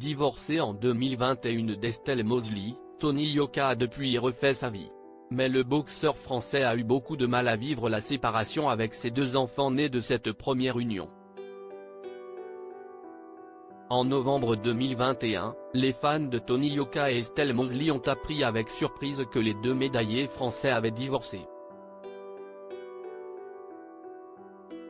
Divorcé en 2021 d'Estelle Mosley, Tony Yoka a depuis refait sa vie. Mais le boxeur français a eu beaucoup de mal à vivre la séparation avec ses deux enfants nés de cette première union. En novembre 2021, les fans de Tony Yoka et Estelle Mosley ont appris avec surprise que les deux médaillés français avaient divorcé.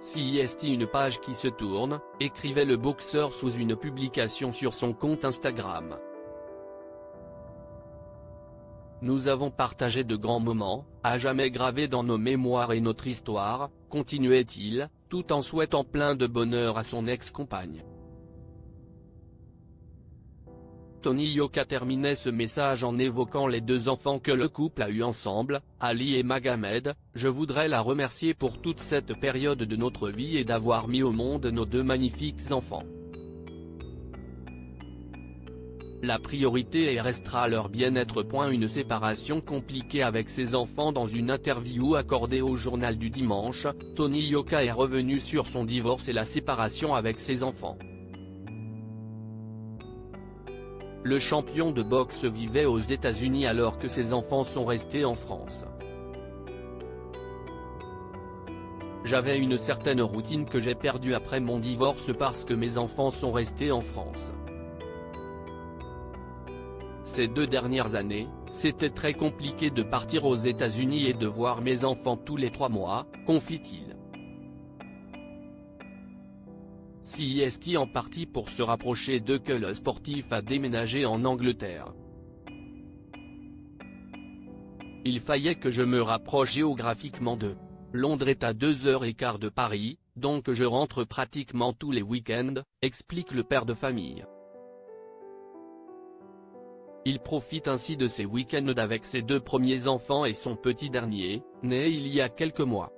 CIST, une page qui se tourne, écrivait le boxeur sous une publication sur son compte Instagram. Nous avons partagé de grands moments, à jamais gravés dans nos mémoires et notre histoire, continuait-il, tout en souhaitant plein de bonheur à son ex-compagne. Tony Yoka terminait ce message en évoquant les deux enfants que le couple a eus ensemble, Ali et Magomed. Je voudrais la remercier pour toute cette période de notre vie et d'avoir mis au monde nos deux magnifiques enfants. La priorité est restera leur bien-être. Une séparation compliquée avec ses enfants. Dans une interview accordée au Journal du Dimanche, Tony Yoka est revenu sur son divorce et la séparation avec ses enfants. Le champion de boxe vivait aux États-Unis alors que ses enfants sont restés en France. J'avais une certaine routine que j'ai perdue après mon divorce parce que mes enfants sont restés en France. Ces 2 dernières années, c'était très compliqué de partir aux États-Unis et de voir mes enfants tous les 3 mois, confie-t-il. CIST en partie pour se rapprocher d'eux que le sportif a déménagé en Angleterre. Il fallait que je me rapproche géographiquement d'eux. Londres est à 2h15 de Paris, donc je rentre pratiquement tous les week-ends, explique le père de famille. Il profite ainsi de ses week-ends avec ses 2 premiers enfants et son petit dernier, né il y a quelques mois.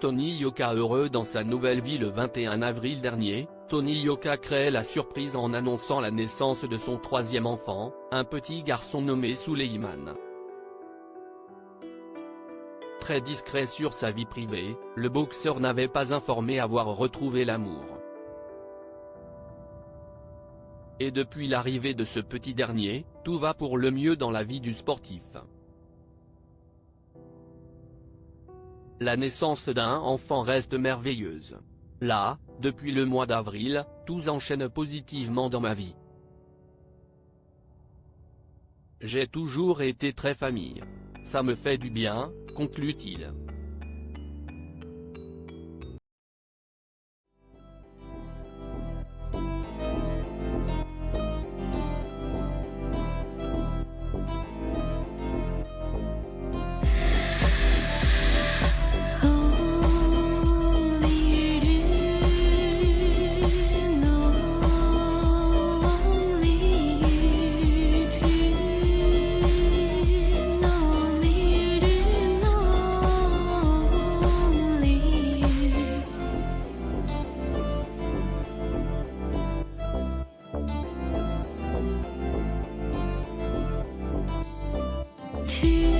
Tony Yoka heureux dans sa nouvelle vie. Le 21 avril dernier, Tony Yoka créait la surprise en annonçant la naissance de son 3e enfant, un petit garçon nommé Souleymane. Très discret sur sa vie privée, le boxeur n'avait pas informé avoir retrouvé l'amour. Et depuis l'arrivée de ce petit dernier, tout va pour le mieux dans la vie du sportif. La naissance d'un enfant reste merveilleuse. Là, depuis le mois d'avril, tout s'enchaîne positivement dans ma vie. J'ai toujours été très famille. Ça me fait du bien, conclut-il. To